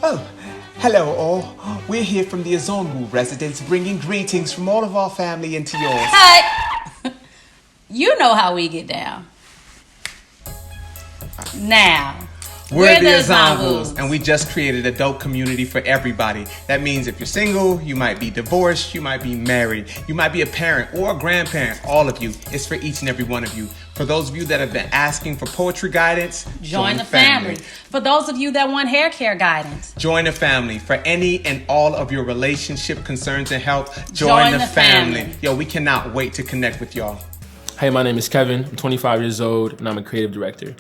Oh, hello all. We're here from the Azongu residence bringing greetings from all of our family into yours. Hey! You know how we get down. Now, we're the Azongus, and we just created a dope community for everybody. That means if you're single, you might be divorced, you might be married, you might be a parent or a grandparent, all of you. It's for each and every one of you. For those of you that have been asking for poetry guidance, join the family. For those of you that want hair care guidance, join the family. For any and all of your relationship concerns and help, join the family. Yo, we cannot wait to connect with y'all. Hey, my name is Kevin. I'm 25 years old, and I'm a creative director.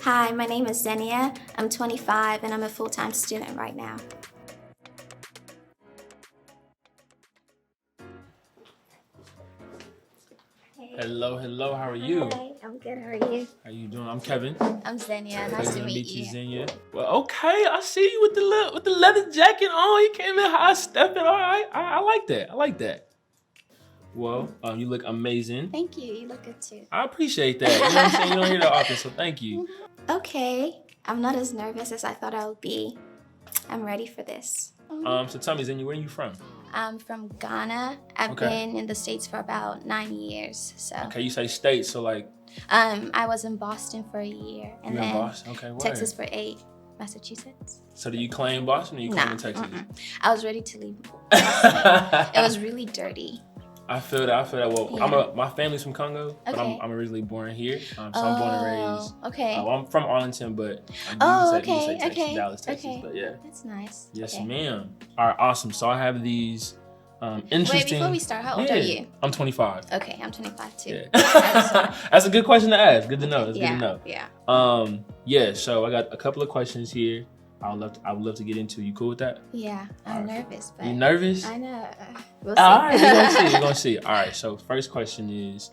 Hi, my name is Xenia. I'm 25 and I'm a full-time student right now. Hey. Hello, how are you? Hi, I'm good, how are you? How you doing? I'm Kevin. I'm Xenia, nice to meet you. Xenia. Well, okay, I see you with the leather jacket on. You came in high stepping, all right. I like that. Well, you look amazing. Thank you, you look good too. I appreciate that. You know what I'm saying? You don't hear that often, so thank you. Okay, I'm not as nervous as I thought I would be. I'm ready for this. So tell me, Xenia, where are you from? I'm from Ghana. I've been in the States for about 9 years, so. Okay, you say States, so like? I was in Boston for a year, and then Boston? Okay, Texas for 8, Massachusetts. So do you claim Boston or you claim Texas? I was ready to leave Boston. It was really dirty. I feel that. Well, yeah. My family's from Congo, but I'm originally born here. So I'm born and raised. Okay. I'm from Arlington, but I you say Texas, Dallas, Texas. Okay. But yeah. That's nice. Yes, ma'am. All right, awesome. So I have these interesting. Wait, before we start, how old are you? I'm 25. Okay, I'm 25 too. Yeah. That's a good question to ask. Good to know. It's good to know. Yeah. Yeah. So I got a couple of questions here. I would love to get into. You cool with that? Yeah, I'm nervous. But you nervous? I know. We'll see. All right, we're gonna see. All right. So first question is,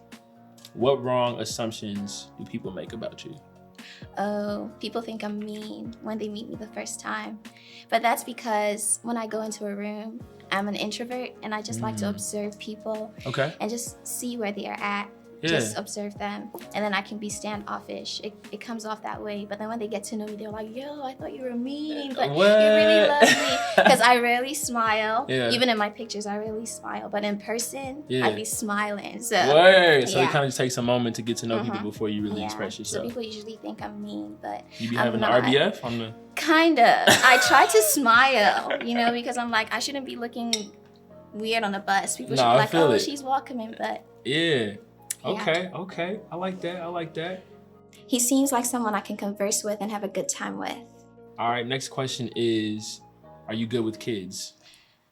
what wrong assumptions do people make about you? Oh, people think I'm mean when they meet me the first time, but that's because when I go into a room, I'm an introvert and I just like to observe people. Okay. And just see where they are at. Yeah. Just observe them, and then I can be standoffish. It comes off that way, but then when they get to know me, they're like, yo, I thought you were mean, but you really love me. Because I rarely smile. Yeah. Even in my pictures, I rarely smile, but in person, I be smiling. So, So it kind of just takes a moment to get to know people before you really express yourself. So people usually think I'm mean, but you be having an RBF on the... Kinda. I try to smile, because I'm like, I shouldn't be looking weird on the bus. People should be like, oh, she's welcoming, but... Yeah. Okay. I like that. He seems like someone I can converse with and have a good time with. All right, next question is, are you good with kids?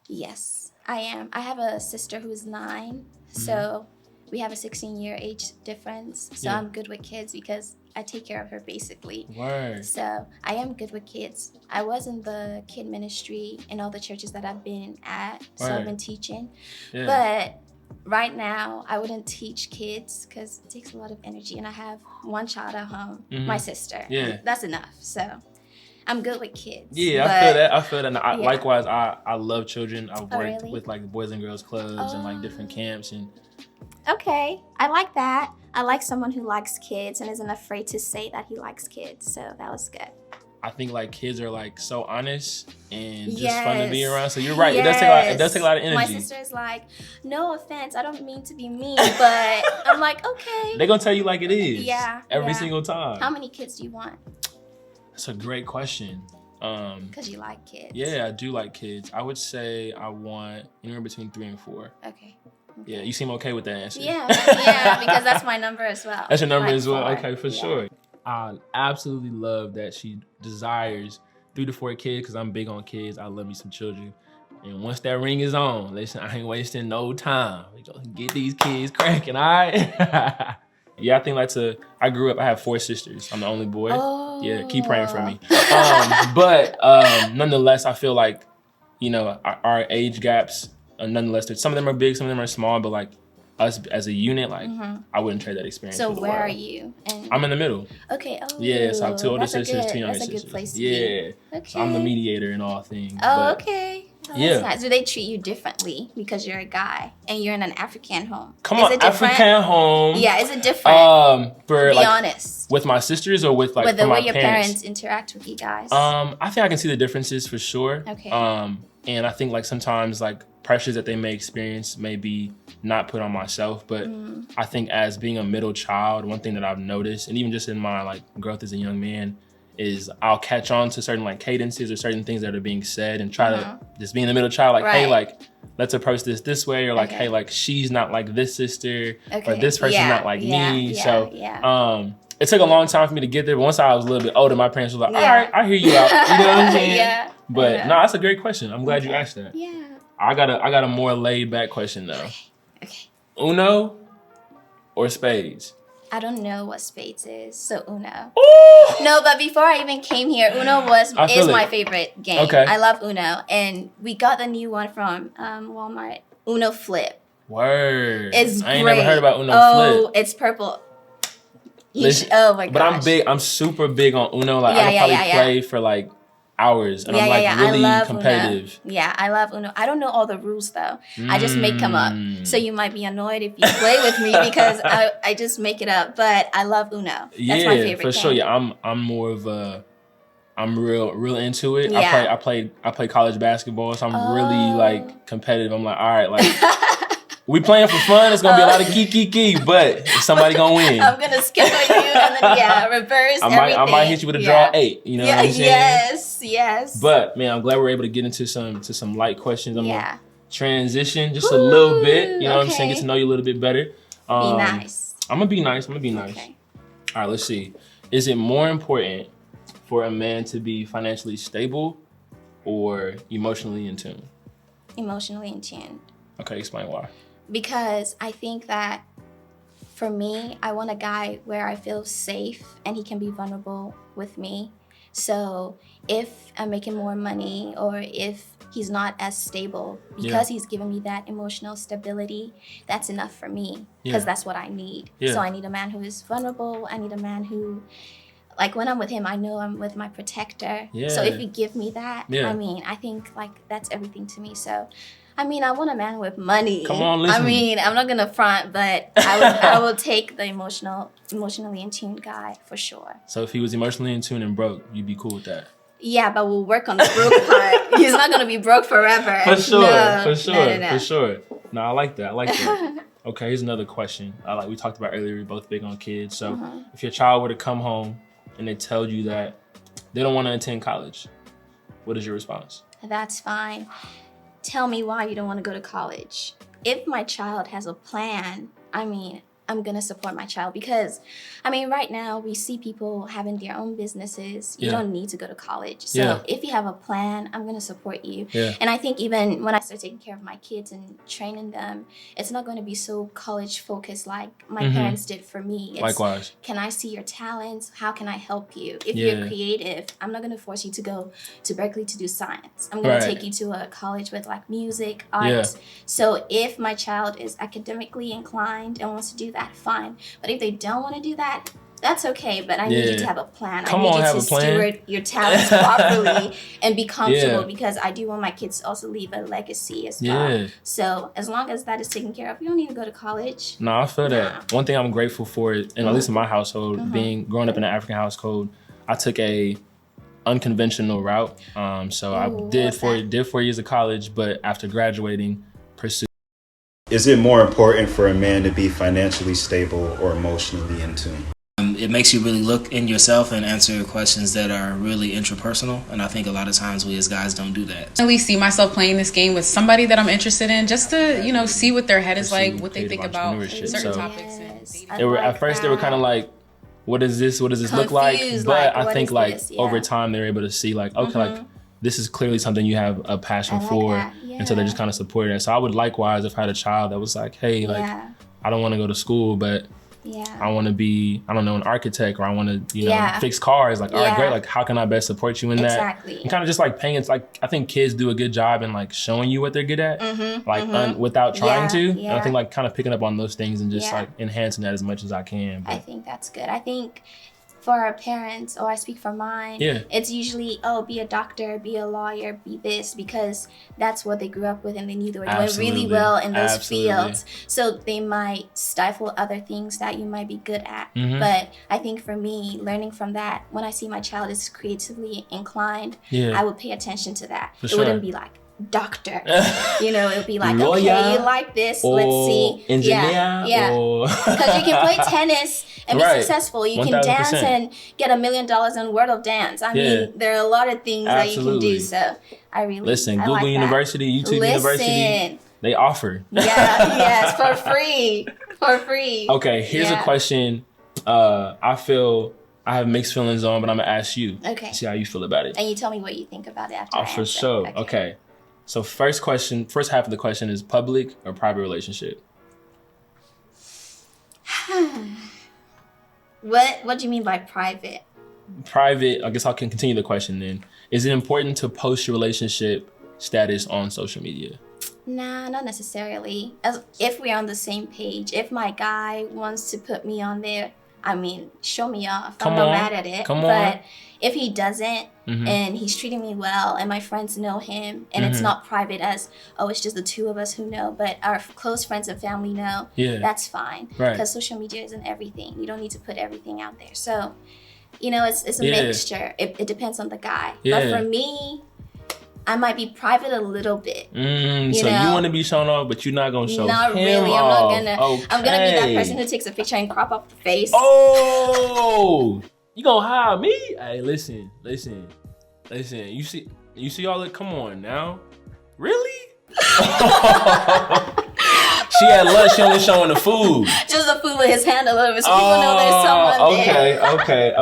Yes, I am. I have a sister who's 9, so we have a 16-year age difference. So I'm good with kids because I take care of her basically. Word. So I am good with kids. I was in the kid ministry in all the churches that I've been at, so I've been teaching. Yeah. But right now, I wouldn't teach kids because it takes a lot of energy, and I have one child at home, my sister. Yeah, that's enough. So I'm good with kids. Yeah, I feel that. And likewise, I love children. I've worked with like Boys and Girls Clubs and like different camps and. Okay, I like that. I like someone who likes kids and isn't afraid to say that he likes kids. So that was good. I think like kids are like so honest and just fun to be around. So you're right. It does take a lot of energy. My sister's like, no offense, I don't mean to be mean, but I'm like, okay. They're gonna tell you like it is. Yeah. Every single time. How many kids do you want? That's a great question. Because you like kids. Yeah, I do like kids. I would say I want anywhere between 3 and 4. Okay. Yeah, you seem okay with that answer. Yeah, because that's my number as well. That's your number as well? 4. Okay, for sure. I absolutely love that she desires 3 to 4 kids because I'm big on kids. I love me some children. And once that ring is on, listen, I ain't wasting no time. Get these kids cracking, all right? Yeah, I think I grew up, I have 4 sisters. I'm the only boy. Oh. Yeah, keep praying for me. But nonetheless, I feel like, our age gaps, nonetheless, some of them are big, some of them are small, but like, us as a unit, like I wouldn't trade that experience. So for the where world. are you? I'm in the middle. Okay. Oh, yeah, so I have 2 older sisters, 2 younger sisters. That's a good place to be. Okay. So I'm the mediator in all things. Oh, okay. Oh, that's nice. Do they treat you differently because you're a guy and you're in an African home? Come on, African home. Yeah, is it different? Be like, honest. With my sisters or with like with the my way your parents interact with you guys? I think I can see the differences for sure. Okay. And I think like sometimes like pressures that they may experience may be not put on myself, but I think as being a middle child, one thing that I've noticed, and even just in my like growth as a young man, is I'll catch on to certain like cadences or certain things that are being said and try to just being the middle child, like, hey, like, let's approach this way, or like, hey, like, she's not like this sister, or this person's not like me. So it took a long time for me to get there, but once I was a little bit older, my parents were like, all right, I hear you out. You know what I'm saying? But no, that's a great question. I'm glad you asked that. Yeah. I got a more laid back question though. Okay. Uno or spades? I don't know what spades is, so Uno. Ooh! No, but before I even came here, Uno is my favorite game. Okay. I love Uno, and we got the new one from Walmart, Uno Flip. Word. It's I ain't great. never heard about Uno Flip. Oh, it's purple. Oh my gosh. But I'm super big on Uno. Like I can probably play for like hours, and I'm like really competitive. Uno. Yeah, I love Uno. I don't know all the rules though. I just make them up. So you might be annoyed if you play with me because I just make it up. But I love Uno. That's my favorite for game. sure. Yeah, I'm more of a. I'm real into it. Yeah. I play college basketball, so I'm really like competitive. I'm like, all right, like we playing for fun. It's gonna be a lot of key, but somebody gonna win. I'm gonna skip on you and then reverse everything. I might hit you with a draw 8. You know what I'm saying? Yes. But man, I'm glad we're able to get into some light questions. I'm gonna transition just a little bit. You know what I'm saying? Get to know you a little bit better. Be nice. I'm gonna be nice. Okay. All right, let's see. Is it more important for a man to be financially stable or emotionally in tune? Emotionally in tune. Okay, explain why. Because I think that for me, I want a guy where I feel safe and he can be vulnerable with me. So if I'm making more money or if he's not as stable, because he's giving me that emotional stability, that's enough for me because that's what I need. So I need a man who is vulnerable. I need a man who, like when I'm with him, I know I'm with my protector. So if you give me that, I mean, I think like that's everything to me. So I mean, I want a man with money. Come on, listen. I mean, I'm not gonna front, but I will take the emotionally in tune guy for sure. So if he was emotionally in tune and broke, you'd be cool with that? Yeah, but we'll work on the broke part. He's not gonna be broke forever. For sure, no, for sure, no. for sure. No, I like that. Okay, here's another question. Like we talked about earlier, we're both big on kids. So if your child were to come home and they tell you that they don't want to attend college, what is your response? That's fine. Tell me why you don't want to go to college. If my child has a plan, I mean, I'm going to support my child because, I mean, right now we see people having their own businesses. You don't need to go to college. So if you have a plan, I'm going to support you. And I think even when I start taking care of my kids and training them, it's not going to be so college focused like my parents did for me. It's, likewise. Can I see your talents? How can I help you? If you're creative, I'm not going to force you to go to Berkeley to do science. I'm going to take you to a college with like music, arts. So if my child is academically inclined and wants to do that, fine. But if they don't want to do that, that's okay. But I need you to have a plan. I need you to steward your talents properly and be comfortable because I do want my kids to also leave a legacy as well. So as long as that is taken care of, you don't need to go to college. No, I feel that. One thing I'm grateful for, and at least in my household, growing up in an African household, I took a unconventional route. So I did 4 years of college, but after graduating, pursued. Is it more important for a man to be financially stable or emotionally in tune? It makes you really look in yourself and answer questions that are really intrapersonal. And I think a lot of times we as guys don't do that. I really see myself playing this game with somebody that I'm interested in just to, you know, see what their head is like, what they think about certain topics. At first they were kind of like, what is this? What does this look like? But I think like over time they're able to see like, okay, like this is clearly something you have a passion for. And so they're just kind of supporting it. So I would likewise, if I had a child that was like, hey, like, I don't want to go to school, but I want to be, I don't know, an architect, or I want to, you know, fix cars. Like, all right, great. Like, how can I best support you in that? And kind of just like paying, it's like, I think kids do a good job in like showing you what they're good at, without trying to. And I think like kind of picking up on those things and just like enhancing that as much as I can. But I think that's good. I think for our parents, or I speak for mine, Yeah. it's usually, oh, be a doctor, be a lawyer, be this, because that's what they grew up with and they knew they were doing really well in those fields. So they might stifle other things that you might be good at. But I think for me, learning from that, when I see my child is creatively inclined, I would pay attention to that. It wouldn't be like, doctor, you know, it would be like, lawyer, okay, you like this, let's see. Engineer, yeah. Because you can play tennis and be successful. You can 1000%. dance and get $1 million in World of Dance. I mean, there are a lot of things that you can do. So I really listen. I Google like University, YouTube University, they offer. Yes, for free. Okay, here's a question. I feel I have mixed feelings on, but I'm gonna ask you. Okay. See how you feel about it. And you tell me what you think about it after I for answer. sure. Okay. So first half of the question is public or private relationship? What do you mean by private? Private, I guess I can continue the question then. Is it important to post your relationship status on social media? Nah, not necessarily. If we're on the same page, if my guy wants to put me on there, I mean, show me off. I'm not mad at it. But if he doesn't, and he's treating me well, and my friends know him, and it's not private as, oh, it's just the two of us who know, but our close friends and family know, that's fine. Because social media isn't everything. You don't need to put everything out there. So, you know, it's a mixture. It depends on the guy. But for me, I might be private a little bit. So you want to be shown off, but you're not gonna show not him really. off. I'm not gonna. Okay. I'm gonna be that person who takes a picture and crop up the face. Oh, you gonna hire me? Hey, listen. You see all that? Come on now, really? She at lunch, she only showing the food. Just the food with his hand a little bit, so people know there's someone there.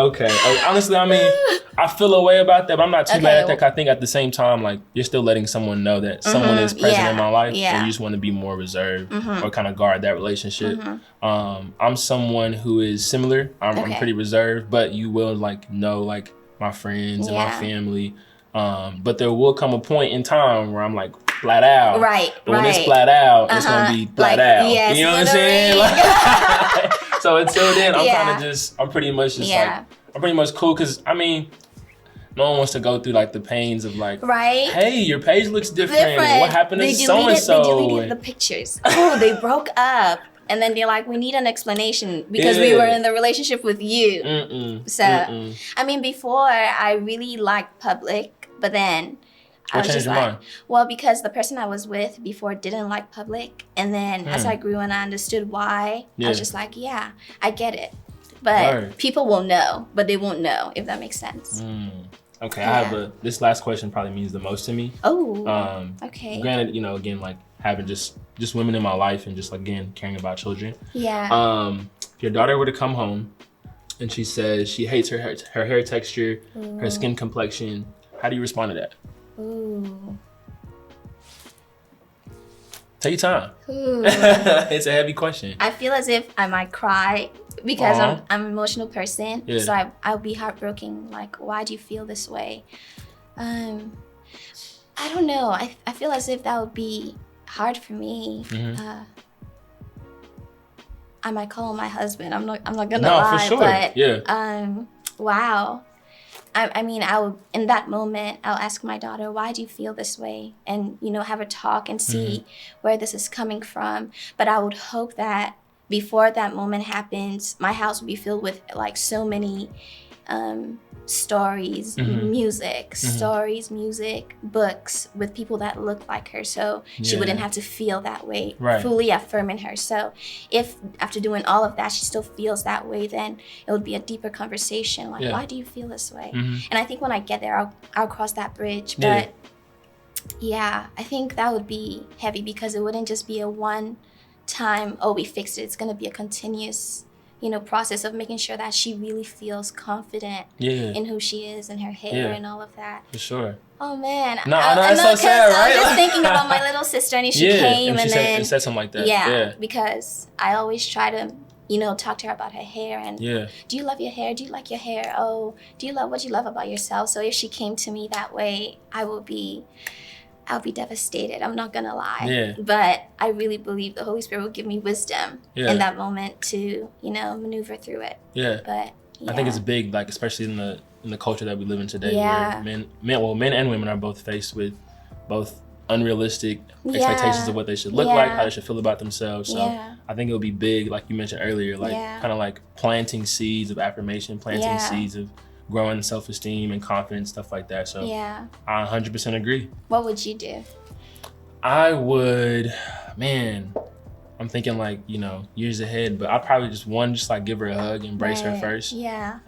Okay. Honestly, I mean, I feel a way about that, but I'm not too mad at that. I think at the same time, like, you're still letting someone know that someone is present in my life, and you just want to be more reserved or kind of guard that relationship. I'm someone who is similar. I'm pretty reserved, but you will know my friends and my family. But there will come a point in time where I'm like flat out. But when it's flat out, it's gonna be flat out. Yes, you know what I'm saying? So until then, I'm pretty much I'm pretty much cool, because I mean, no one wants to go through the pains of hey, your page looks different. What happened to so and so? They deleted the pictures. Oh, they broke up. And then they're like, we need an explanation because we were in the relationship with you. I mean, before I really liked public, but then I was just like, well, because the person I was with before didn't like public. And then as I grew and I understood why, I was just like, yeah, I get it. But people will know, but they won't know, if that makes sense. Okay, I have this last question probably means the most to me. Oh, okay. Granted, again, having just women in my life and just again caring about children. If your daughter were to come home and she says she hates her hair texture, her skin complexion, how do you respond to that? Take your time. It's a heavy question. I feel as if I might cry because I'm an emotional person. So I'll be heartbroken. Like, why do you feel this way? I don't know. I feel as if that would be hard for me. I might call my husband. I'm not gonna lie. For sure. But wow. I mean, in that moment, I'll ask my daughter, why do you feel this way? And, have a talk and see where this is coming from. But I would hope that before that moment happens, my house would be filled with so many stories, music, books with people that look like her. So she wouldn't have to feel that way, fully affirming her. So if after doing all of that, she still feels that way, then it would be a deeper conversation. Why do you feel this way? And I think when I get there, I'll cross that bridge. But I think that would be heavy because it wouldn't just be a one time, we fixed it. It's going to be a continuous process of making sure that she really feels confident in who she is and her hair and all of that. For sure. Oh man. No, it's so sad, right? I was just thinking about my little sister and she came and then said something like that. Yeah, because I always try to, talk to her about her hair and do you love your hair? Do you like your hair? Oh, do you love what you love about yourself? So if she came to me that way, I'll be devastated. I'm not gonna lie. But I really believe the Holy Spirit will give me wisdom in that moment to, maneuver through it. But I think it's big, like especially in the culture that we live in today, Yeah. where men and women are both faced with both unrealistic expectations of what they should look like, how they should feel about themselves. So I think it would be big, like you mentioned earlier, like kind of like planting seeds of affirmation, planting seeds of growing self-esteem and confidence, stuff like that. So I 100% agree. What would you do? I would, man, I'm thinking like, you know, years ahead, but I'd probably just like give her a hug, embrace her first. Yeah.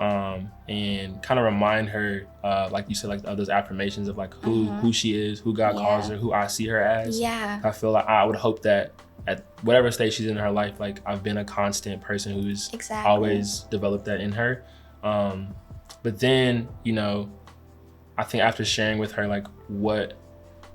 And kind of remind her, like you said, like those affirmations of like who she is, who God calls her, who I see her as. Yeah. I feel like I would hope that at whatever stage she's in her life, like I've been a constant person who's always developed that in her. But then, you know, I think after sharing with her like what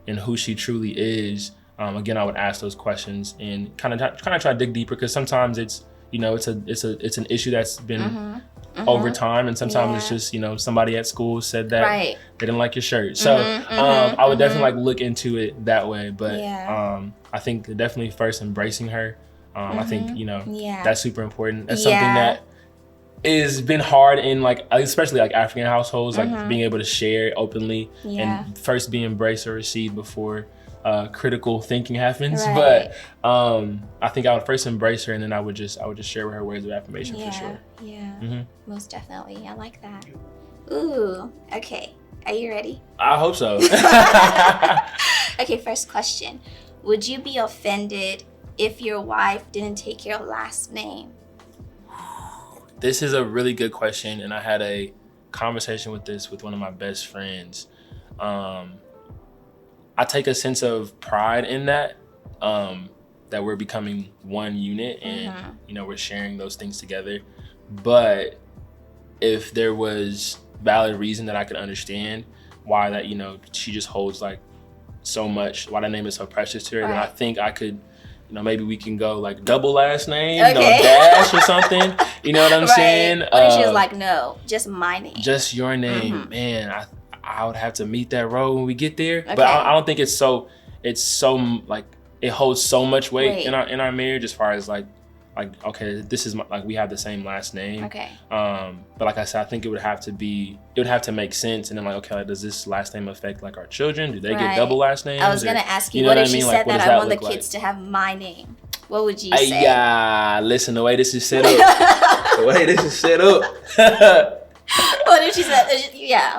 and who she truly is, again, I would ask those questions and kind of try to dig deeper, because sometimes it's, you know, it's an issue that's been over time, and sometimes it's just, you know, somebody at school said that they didn't like your shirt. So I would definitely like look into it that way. But I think definitely first embracing her. I think, you know, that's super important. That's something that is been hard in like, especially like African households, like being able to share openly and first be embraced or received before critical thinking happens. But I think I would first embrace her, and then I would just share with her words of affirmation for sure. Most definitely. I like that. Ooh, okay. Are you ready? I hope so. Okay, first question. Would you be offended if your wife didn't take your last name? This is a really good question, and I had a conversation with one of my best friends. I take a sense of pride in that, that we're becoming one unit, and you know, we're sharing those things together. But if there was valid reason that I could understand why that, you know, she just holds like so much, why that name is so precious to her, then I think I could, you know, maybe we can go like double last name, you know, dash or something. You know what I'm saying? What if she was like, no, just my name, just your name? Man, I would have to meet that road when we get there. But I don't think it's so like, it holds so much weight in our marriage, as far as like okay, this is like we have the same last name. But like I said, I think it would have to make sense. And then like, okay, like, does this last name affect like our children? Do they get double last names? I was gonna ask you, what if she said that I want the kids to have my name? What would you say? Yeah, listen, the way this is set up. What if she said,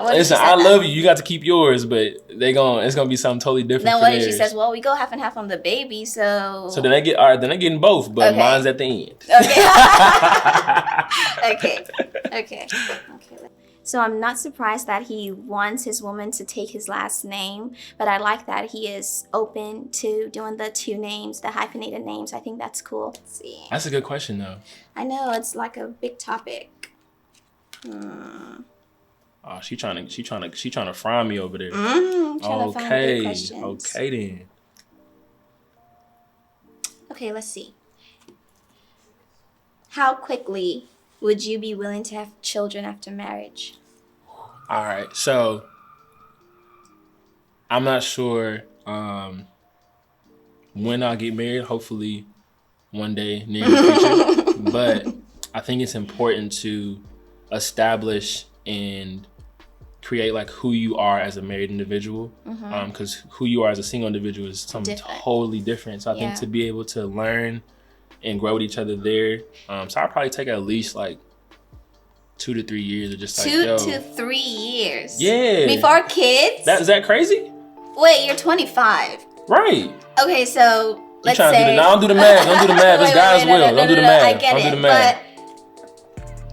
listen, I love you. You got to keep yours, but it's gonna be something totally different. Then what if she says, well, we go half and half on the baby, so. So then they get, all right, then they're getting both, but mine's at the end. Okay. So I'm not surprised that he wants his woman to take his last name, but I like that he is open to doing the two names, the hyphenated names. I think that's cool. Let's see. That's a good question, though. I know, it's like a big topic. Oh, she trying to fry me over there. Trying to find good questions. Okay then. Okay, let's see. How quickly would you be willing to have children after marriage? All right, so I'm not sure when I'll get married. Hopefully, one day near the future. But I think it's important to establish and create like who you are as a married individual, because who you are as a single individual is something totally different. So I think to be able to learn and grow with each other there, so I'll probably take at least like 2 to 3 years of just like 2 to 3 years. Yeah. Before kids? Is that crazy? Wait, you're 25. Right. Okay, so let's say. Don't do the math. Don't do the math. It's God's will. Don't do the math. I get it. But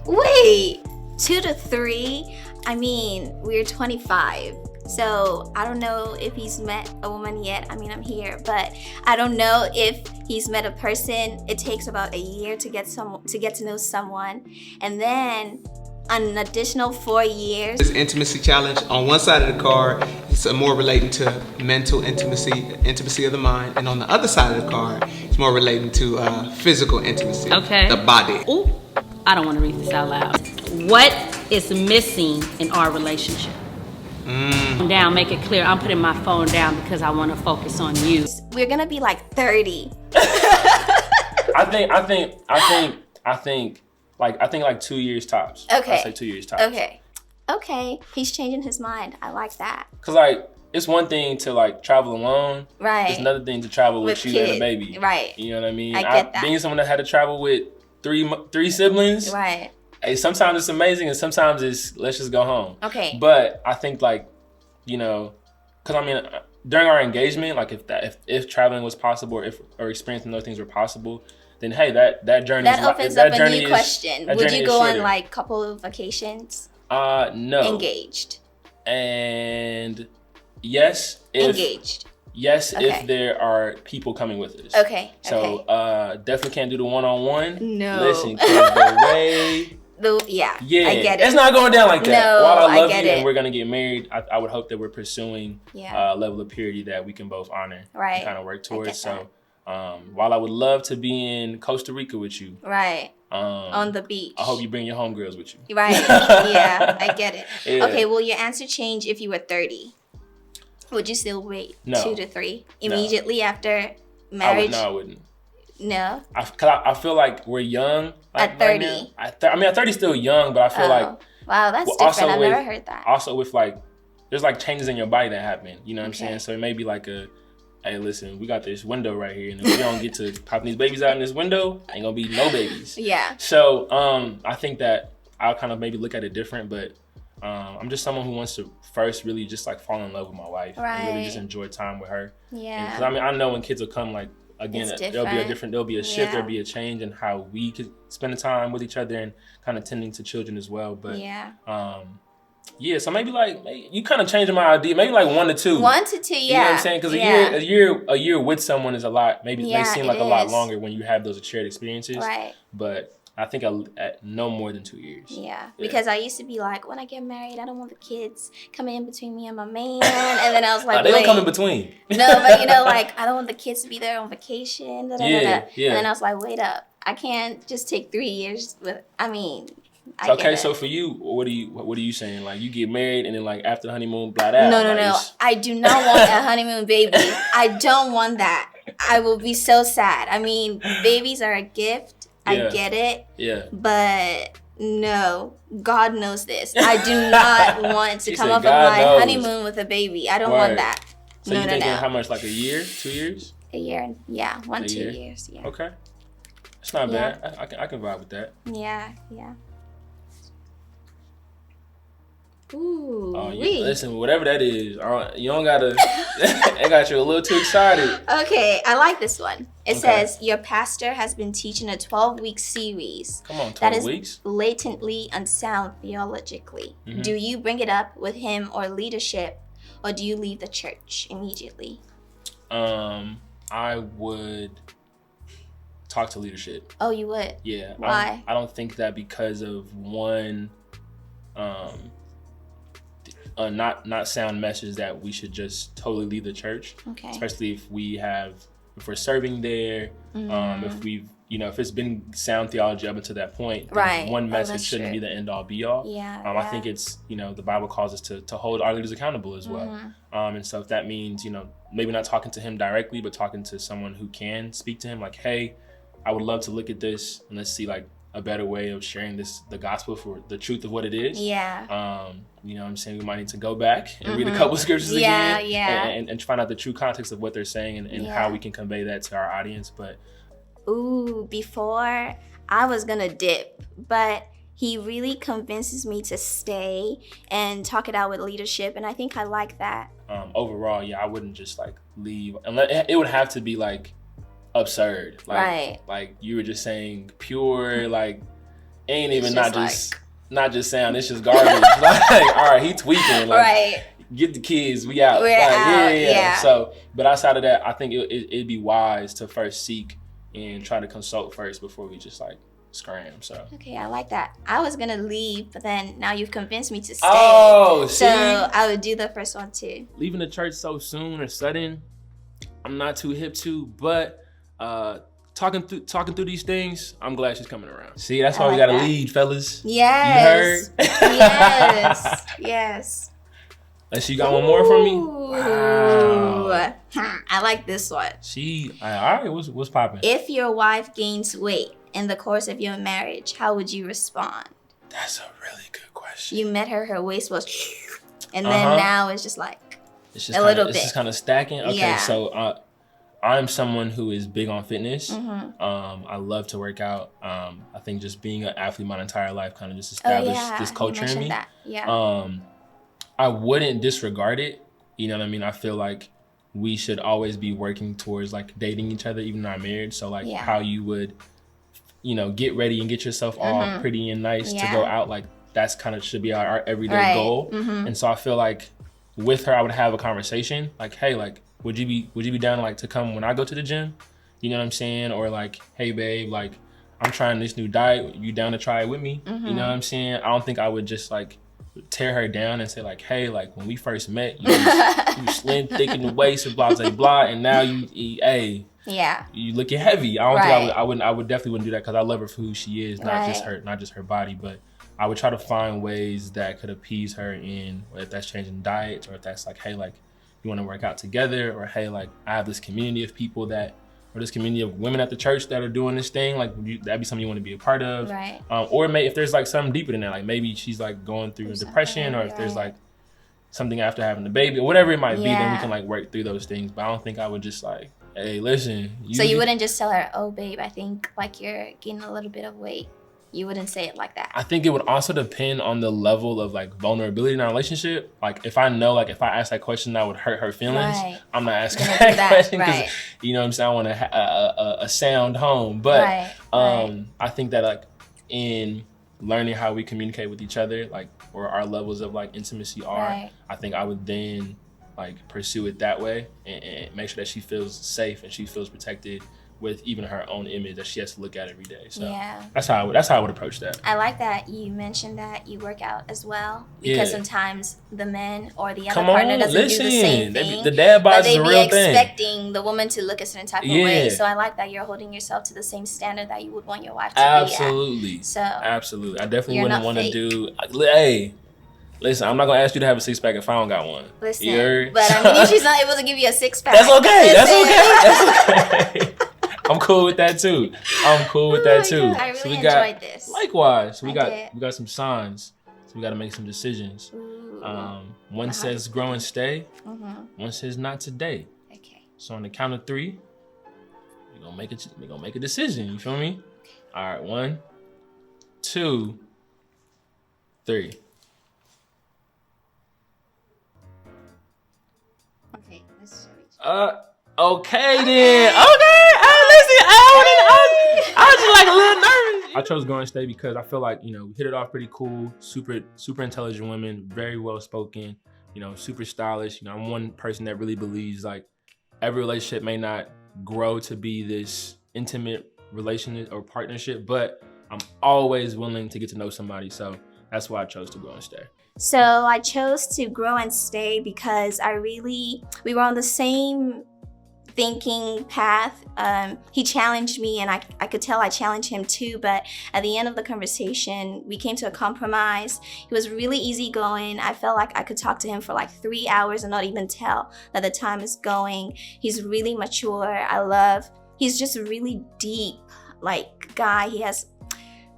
wait, 2 to 3? I mean, we're 25. So I don't know if he's met a woman yet. I mean, I'm here, but I don't know if he's met a person. It takes about a year to get to know someone, and then an additional 4 years. This intimacy challenge on one side of the card, it's more relating to mental intimacy of the mind, and on the other side of the card, it's more relating to physical intimacy, the body. Ooh, I don't want to read this out loud. What is missing in our relationship? Down, make it clear. I'm putting my phone down because I want to focus on you. We're gonna be like 30. I think Like, I think like 2 years tops. Okay. I'd say 2 years tops. Okay. He's changing his mind. I like that. Cause like it's one thing to like travel alone. Right. It's another thing to travel with you kids. and a baby. Right. You know what I mean? I get that. Being someone that had to travel with three siblings. Right. Hey, sometimes it's amazing and sometimes it's let's just go home. Okay. But I think like, you know, cause I mean during our engagement, like if traveling was possible or experiencing those things were possible, then hey, that journey opens up a new question. Would you go on like couple of vacations? No. Engaged. And yes, engaged. Yes, Okay. if there are people coming with us. Okay. So definitely can't do the one-on-one. No. Listen, 'cause the way. Yeah. Yeah, I get it. It's not going down like that. No, While I love get you it. and we're gonna get married, I would hope that we're pursuing Yeah. a level of purity that we can both honor Right. and kind of work towards. get So, while I would love to be in Costa Rica with you, Right. On the beach. I hope you bring your homegirls with you. Right. Yeah, I get it. Yeah. Okay, will your answer change if you were 30? Would you still wait No. 2 to 3 immediately after marriage? I wouldn't. No. I feel like we're young. Like, At 30? Right now. I mean, at 30 still young, but I feel like Wow, that's well, different. also I've with- never heard that. also with like there's like changes in your body that happen. You know what I'm Okay. saying? So it may be like hey, listen, we got this window right here, and if we don't get to popping these babies out in this window, ain't gonna be no babies. Yeah. So I think that I'll kind of maybe look at it different, but I'm just someone who wants to first really just like fall in love with my wife and really just Right. enjoy time with her. Yeah. Because I mean, I know when kids will come, like again, It's there'll be a shift, Yeah. there'll be a change in how we could spend the time with each other and kind of tending to children as well. But Yeah. so maybe you kind of changing my idea. Maybe like 1 to 2. 1 to 2, yeah. You know what I'm saying? Because a year with someone is a lot. Maybe Yeah, may seem like it a lot is. longer when you have those shared experiences. Right. But I think at no more than 2 years. Yeah, because I used to be like, when I get married, I don't want the kids coming in between me and my man. And then I was like, They don't wait. come in between. No, but you know, like, I don't want the kids to be there on vacation. Da, da, da, Yeah, da. yeah. And then I was like, wait up. I can't just take 3 years with, I get Okay, it. so for you, what are you saying? Like you get married and then like after the honeymoon, blah blah. No. I do not want a honeymoon baby. I don't want that. I will be so sad. I mean, babies are a gift. Yeah. I get it. Yeah. But no, God knows this. I do not want to She come said, off of "God my knows." honeymoon with a baby. I don't Word. want that. So no, you thinking no. how much? Like a year, 2 years? A year, yeah, 1, A 2 year? years, yeah. Okay, it's not Yeah. bad. I can vibe with that. Yeah. Ooh, Oh, wee. listen, whatever that is, you don't gotta. It got you a little too excited. Okay, I like this one. It Okay. says, your pastor has been teaching a 12-week series Come on, that 12 is weeks. blatantly unsound theologically. Mhm. Do you bring it up with him or leadership, or do you leave the church immediately? I would talk to leadership. Oh, you would? Yeah. Why? I don't think that because of one, not sound message that we should just totally leave the church. Okay. Especially if we're serving there, if we've, if it's been sound theology up until that point, then Right. one Oh, message that's shouldn't true. be the end all be all. Yeah, I yeah. think it's, the Bible calls us to hold our leaders accountable as well. And so if that means, maybe not talking to him directly, but talking to someone who can speak to him, like, hey, I would love to look at this and let's see like a better way of sharing the gospel for the truth of what it is. Yeah. You know what I'm saying? We might need to go back and read a couple scriptures Yeah, again yeah. and find out the true context of what they're saying and how we can convey that to our audience. But Ooh, before I was gonna dip, but he really convinces me to stay and talk it out with leadership, and I think I like that. overall, I wouldn't just like leave. Unless, it would have to be like absurd. Like, Right. Like you were just saying pure, like ain't even It's not just sound, it's just garbage. Like, all right, he tweaking. Like, Right. get the kids, we out. We're Like, out, yeah. So, but outside of that, I think it'd be wise to first seek and try to consult first before we just like scram. So. Okay, I like that. I was gonna leave, but then now you've convinced me to stay. Oh, see? So I would do the first one too. Leaving the church so soon or sudden, I'm not too hip to, but talking through these things, I'm glad she's coming around. See, that's why we gotta lead, fellas. Yes. You heard? Yes. Yes. Unless you got one more from me. Ooh. Wow. I like this one. All right, what's popping? If your wife gains weight, in the course of your marriage, how would you respond? That's a really good question. You met her waist was, and then now it's just like it's just kind of stacking. Okay, yeah. So I'm someone who is big on fitness. I love to work out. I think just being an athlete my entire life kind of just established this culture in me. That. Yeah. I wouldn't disregard it. You know what I mean? I feel like we should always be working towards like dating each other, even in our marriage. So like how you would, you know, get ready and get yourself all pretty and nice to go out. Like that's kind of should be our everyday goal. And so I feel like with her, I would have a conversation like, hey, like, would you be down like to come when I go to the gym? You know what I'm saying? Or like, hey babe, like I'm trying this new diet. You down to try it with me? You know what I'm saying? I don't think I would just like tear her down and say like, hey, like when we first met, you slim, thick in the waist, and blah blah blah, and now you looking heavy. I don't think I would definitely wouldn't do that because I love her for who she is, not just her body, but I would try to find ways that could appease her in, if that's changing diets or if that's like, hey, like you want to work out together, or hey, like I have this community of people or this community of women at the church that are doing this thing, like that'd be something you want to be a part of. Right. Or if there's like something deeper than that, like maybe she's like going through a depression, or if there's like something after having the baby, or whatever it might be, then we can like work through those things. But I don't think I would just like, hey, listen. So you wouldn't just tell her, oh babe, I think like you're gaining a little bit of weight. You wouldn't say it like that. I think it would also depend on the level of like vulnerability in our relationship. Like if I know, like if I ask that question that would hurt her feelings, I'm not asking that question because you know what I'm saying, I want a sound home. But I think that like in learning how we communicate with each other, like or our levels of like intimacy are, I think I would then like pursue it that way and make sure that she feels safe and she feels protected with even her own image that she has to look at every day. So that's how I would approach that. I like that you mentioned that you work out as well, because sometimes the men or the other partner doesn't do the same thing. The dad bod is a real thing. But they be expecting the woman to look a certain type of way. So I like that you're holding yourself to the same standard that you would want your wife to be at. So absolutely, I definitely wouldn't want to do. Hey, listen, I'm not gonna ask you to have a 6-pack if I don't got one. Listen, but I mean, if she's not able to give you a 6-pack, that's okay. That's okay. I'm cool with that too. I really enjoyed this. Likewise. So we got some signs. So we got to make some decisions. One says grow and stay. One says not today. Okay. So on the count of 3, we're gonna make a decision. You feel me? All right. 1, 2, 3. Okay. Let's show Okay then. Okay. Listen, I was just like a little nervous. I chose grow and stay because I feel like, you know, we hit it off pretty cool. Super intelligent women, very well spoken, you know, super stylish. You know, I'm one person that really believes like every relationship may not grow to be this intimate relationship or partnership, but I'm always willing to get to know somebody. So that's why I chose to grow and stay. So I chose to grow and stay because we were on the same thinking path. He challenged me and I could tell I challenged him too, but at the end of the conversation, we came to a compromise. He was really easygoing. I felt like I could talk to him for like 3 hours and not even tell that the time is going. He's really mature. He's just a really deep like guy.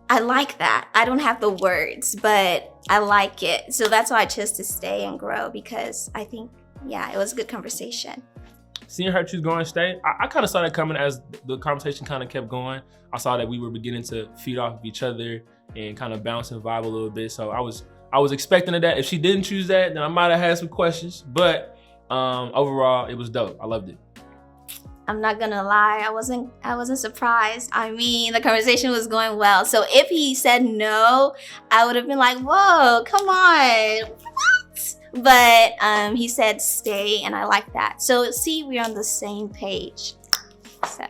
I like that. I don't have the words, but I like it. So that's why I chose to stay and grow, because I think, it was a good conversation. Seeing her choose grow and stay, I kind of saw that coming as the conversation kind of kept going. I saw that we were beginning to feed off of each other and kind of bounce and vibe a little bit. So I was expecting that. If she didn't choose that, then I might have had some questions. But overall, it was dope. I loved it. I'm not gonna lie, I wasn't surprised. I mean, the conversation was going well. So if he said no, I would have been like, whoa, come on, what? But he said stay, and I like that. So see, we're on the same page. So.